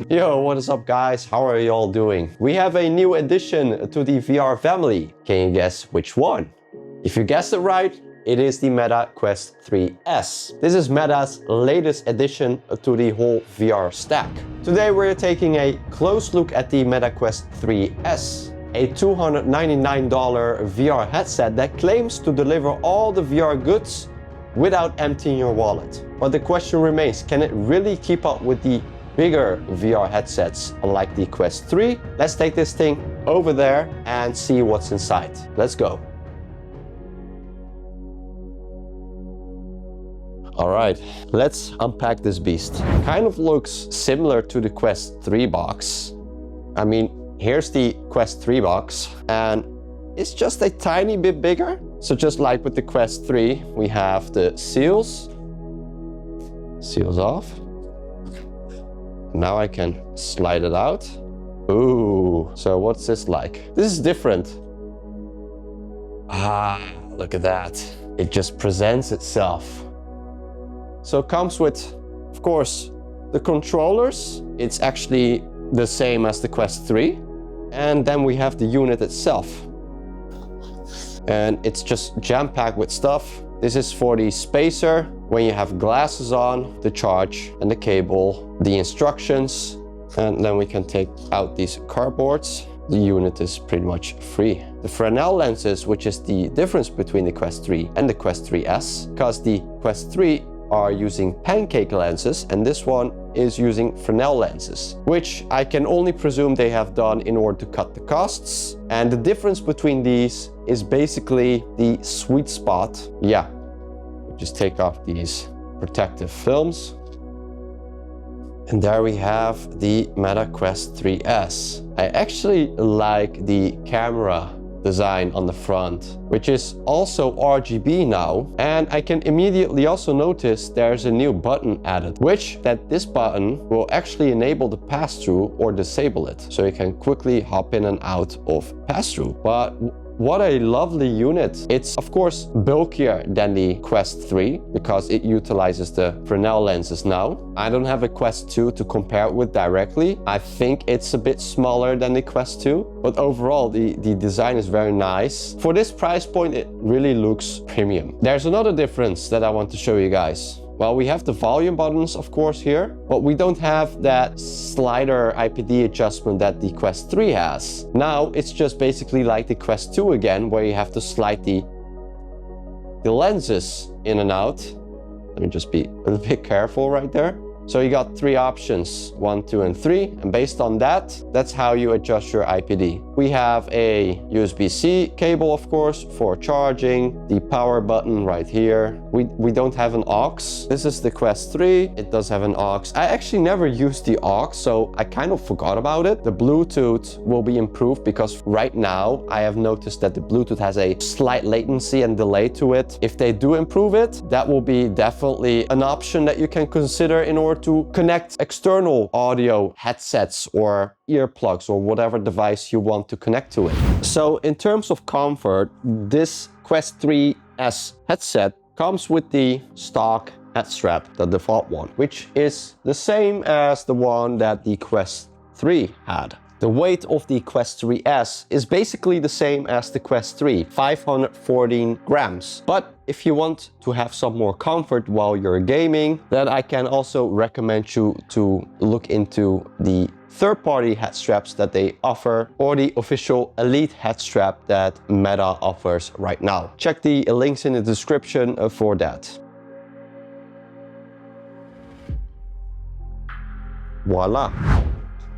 Yo, what is up guys? How are you all doing? We have a new addition to the VR family. Can you guess which one? If you guessed it right, it is the Meta Quest 3S. This is Meta's latest addition to the whole VR stack. Today we're taking a close look at the Meta Quest 3S, a $299 VR headset that claims to deliver all the VR goods without emptying your wallet. But the question remains, can it really keep up with the bigger VR headsets unlike the Quest 3? Let's take this thing over there and see what's inside. Let's go. All right, let's unpack this beast. Kind of looks similar to the Quest 3 box. I mean, here's the Quest 3 box and it's just a tiny bit bigger. So just like with the Quest 3, we have the seals. Seals off. Now I can slide it out. Ooh, so what's this like? This is different. Ah, look at that. It just presents itself. So it comes with, of course, the controllers. It's actually the same as the Quest 3. And then we have the unit itself. And it's just jam-packed with stuff. This is for the spacer, when you have glasses on, the charge and the cable, the instructions. And then we can take out these cardboards. The unit is pretty much free. The Fresnel lenses, which is the difference between the Quest 3 and the Quest 3S, because the Quest 3 are using pancake lenses and this one is using Fresnel lenses, which I can only presume they have done in order to cut the costs. And the difference between these is basically the sweet spot. Yeah, just take off these protective films. And there we have the Meta Quest 3S. I actually like the camera design on the front, which is also RGB now. And I can immediately also notice there's a new button added, which that this button will actually enable the pass-through or disable it. So you can quickly hop in and out of pass-through. But what a lovely unit. It's of course bulkier than the Quest 3 because it utilizes the Fresnel lenses now. I don't have a Quest 2 to compare it with directly. I think it's a bit smaller than the Quest 2, but overall the design is very nice. For this price point, it really looks premium. There's another difference that I want to show you guys. Well, we have the volume buttons, of course, here, but we don't have that slider IPD adjustment that the Quest 3 has. Now, it's just basically like the Quest 2 again, where you have to slide the lenses in and out. Let me just be a little bit careful right there. So you got three options, 1, 2, and 3. And based on that, that's how you adjust your IPD. We have a USB-C cable, of course, for charging. The power button right here. We don't have an aux. This is the Quest 3. It does have an aux. I actually never used the aux, so I kind of forgot about it. The Bluetooth will be improved because right now I have noticed that the Bluetooth has a slight latency and delay to it. If they do improve it, that will be definitely an option that you can consider in order to connect external audio headsets or earplugs or whatever device you want to connect to it. So in terms of comfort, this Quest 3S headset comes with the stock head strap, the default one, which is the same as the one that the Quest 3 had. The weight of the Quest 3S is basically the same as the Quest 3, 514 grams. But if you want to have some more comfort while you're gaming, then I can also recommend you to look into the third-party head straps that they offer or the official Elite head strap that Meta offers right now. Check the links in the description for that. Voila!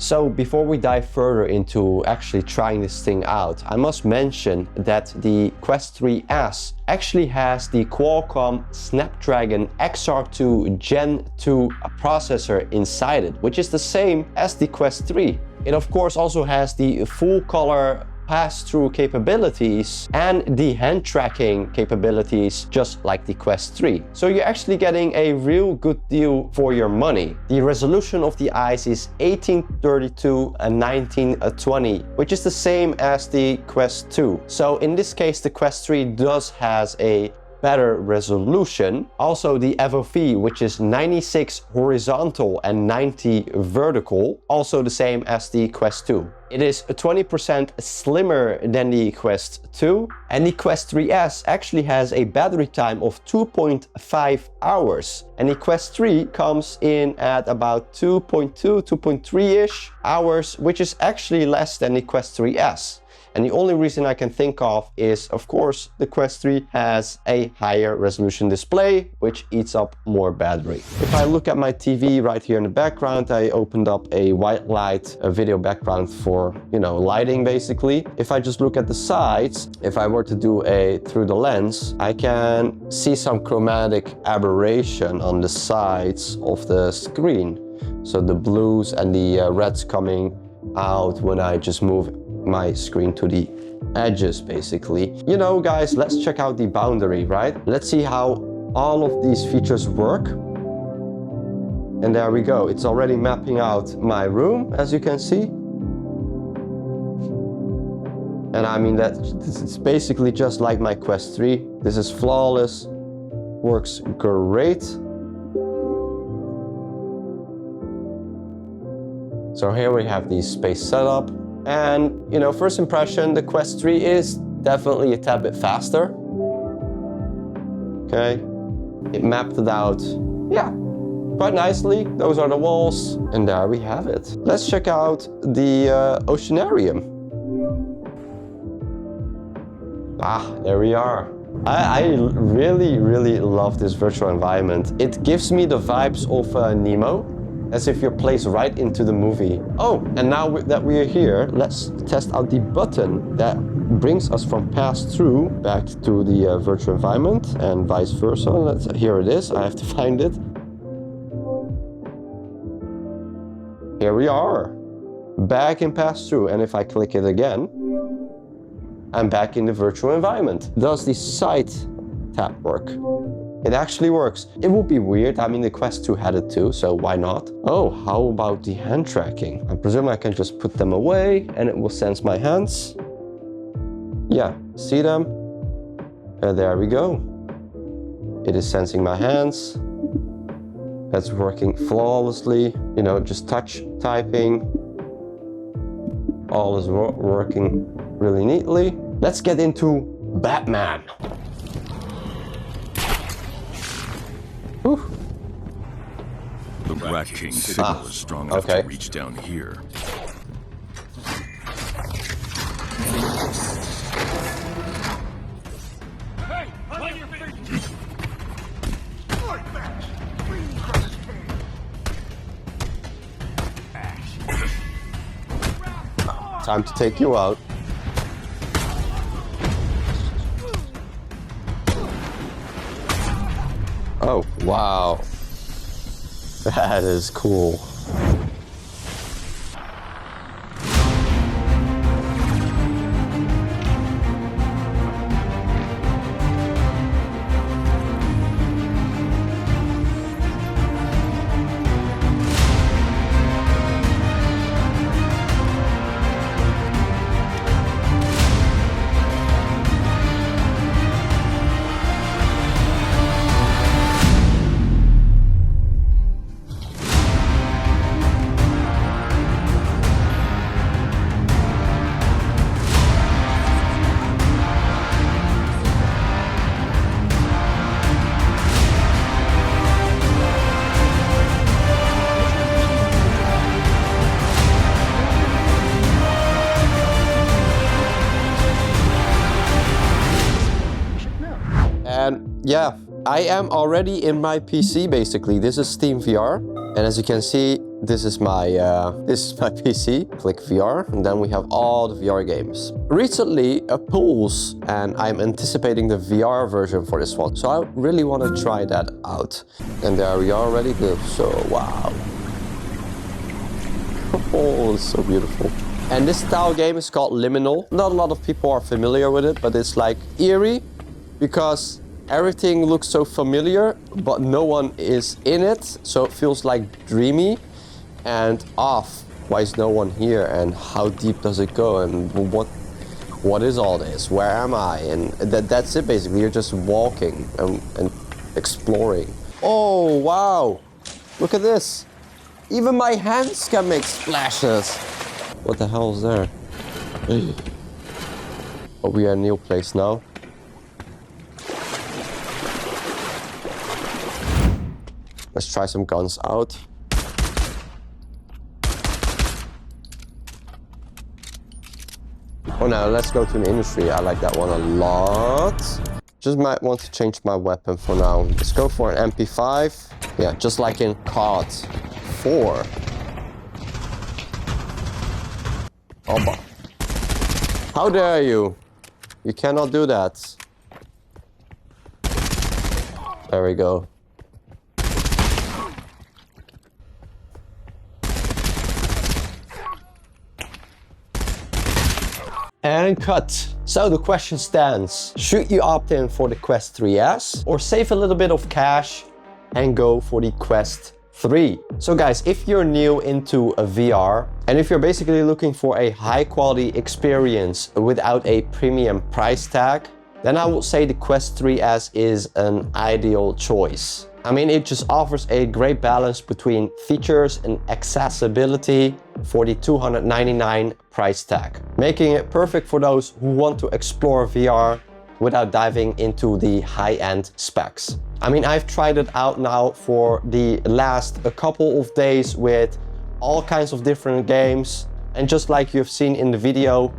So before we dive further into actually trying this thing out, I must mention that the Quest 3S actually has the Qualcomm Snapdragon XR2 Gen 2 processor inside it, which is the same as the Quest 3. It of course also has the full color pass-through capabilities and the hand tracking capabilities just like the Quest 3. So you're actually getting a real good deal for your money. The resolution of the eyes is 1832 and 1920, which is the same as the Quest 2. So in this case, the Quest 3 does has a better resolution. Also the FOV, which is 96 horizontal and 90 vertical, also the same as the Quest 2. It is 20% slimmer than the Quest 2, and the Quest 3S actually has a battery time of 2.5 hours. And the Quest 3 comes in at about 2.2, 2.3-ish hours, which is actually less than the Quest 3S. And the only reason I can think of is, of course, the Quest 3 has a higher resolution display, which eats up more battery. If I look at my TV right here in the background, I opened up a white light, a video background for, you know, lighting basically. If I just look at the sides, if I were to do a through the lens, I can see some chromatic aberration on the sides of the screen. So the blues and the reds coming out when I just move my screen to the edges basically. You know guys, let's check out the boundary, right? Let's see how all of these features work. And there we go. It's already mapping out my room, as you can see. And I mean it's basically just like my Quest 3. This is flawless, works great. So here we have the space setup. And, you know, first impression, the Quest 3 is definitely a tad bit faster. Okay, it mapped it out, yeah, quite nicely. Those are the walls, and there we have it. Let's check out the Oceanarium. Ah, there we are. I really love this virtual environment. It gives me the vibes of Nemo, as if you're placed right into the movie. Oh, and now that we are here, let's test out the button that brings us from pass-through back to the virtual environment and vice versa. Here it is, I have to find it. Here we are, back in pass-through, and if I click it again, I'm back in the virtual environment. Does the side tap work? It actually works. It would be weird. I mean, the Quest 2 had it too, so why not? Oh, how about the hand tracking? I presume I can just put them away and it will sense my hands. Yeah, see them? There we go. It is sensing my hands. That's working flawlessly. You know, just touch typing. All is working really neatly. Let's get into Batman. Whew. The Rat King signal is strong enough to reach down here. Hey, on your feet! Time to take you out. Oh, wow. That is cool. And yeah, I am already in my PC basically. This is Steam VR, and as you can see, this is my PC. Click VR, and then we have all the VR games. Recently, a Pulse, and I'm anticipating the VR version for this one, so I really want to try that out. And there we are already. So wow, oh, it's so beautiful. And this style game is called Liminal. Not a lot of people are familiar with it, but it's like eerie because everything looks so familiar, but no one is in it. So it feels like dreamy and off. Why is no one here? And how deep does it go? And what is all this? Where am I? And that's it basically. You're just walking and exploring. Oh, wow. Look at this. Even my hands can make splashes. What the hell is there? Oh, we are in a new place now. Let's try some guns out. Oh, now let's go to an industry. I like that one a lot. Just might want to change my weapon for now. Let's go for an MP5. Yeah, just like in COD 4. Oh, how dare you? You cannot do that. There we go. And cut. So the question stands, should you opt in for the Quest 3S or save a little bit of cash and go for the Quest 3? So guys, if you're new into a VR and if you're basically looking for a high quality experience without a premium price tag, then I would say the Quest 3S is an ideal choice. I mean, it just offers a great balance between features and accessibility for the $299 price tag, making it perfect for those who want to explore VR without diving into the high-end specs. I mean, I've tried it out now for the last a couple of days with all kinds of different games, and just like you've seen in the video,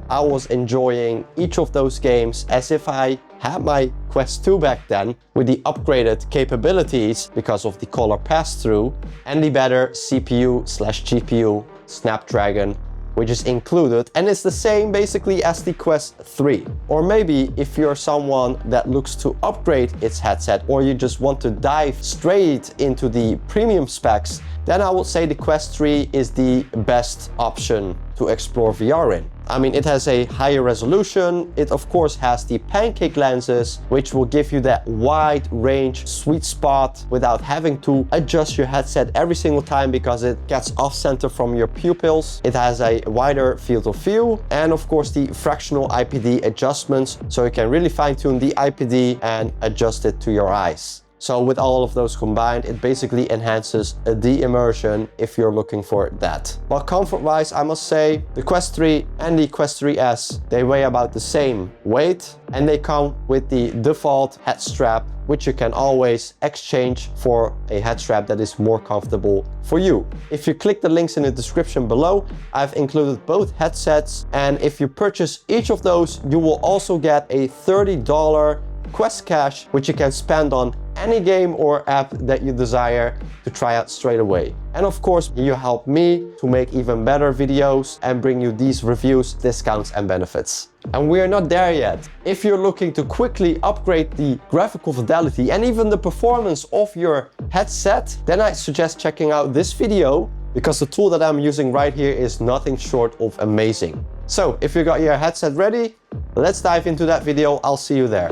I was enjoying each of those games as if I had my Quest 2 back then, with the upgraded capabilities because of the color pass-through and the better CPU/GPU Snapdragon, which is included, and it's the same basically as the Quest 3. Or maybe if you're someone that looks to upgrade its headset, or you just want to dive straight into the premium specs, then I would say the Quest 3 is the best option to explore VR in. I mean, it has a higher resolution. It of course has the pancake lenses, which will give you that wide range sweet spot without having to adjust your headset every single time because it gets off center from your pupils. It has a wider field of view and of course the fractional IPD adjustments, so you can really fine tune the IPD and adjust it to your eyes. So with all of those combined, it basically enhances the immersion if you're looking for that. But comfort-wise, I must say, the Quest 3 and the Quest 3S, they weigh about the same weight and they come with the default head strap, which you can always exchange for a head strap that is more comfortable for you. If you click the links in the description below, I've included both headsets, and if you purchase each of those, you will also get a $30 Quest Cash, which you can spend on any game or app that you desire to try out straight away. And of course, you help me to make even better videos and bring you these reviews, discounts and benefits. And we are not there yet. If you're looking to quickly upgrade the graphical fidelity and even the performance of your headset, then I suggest checking out this video, because the tool that I'm using right here is nothing short of amazing. So if you got your headset ready, let's dive into that video. I'll see you there.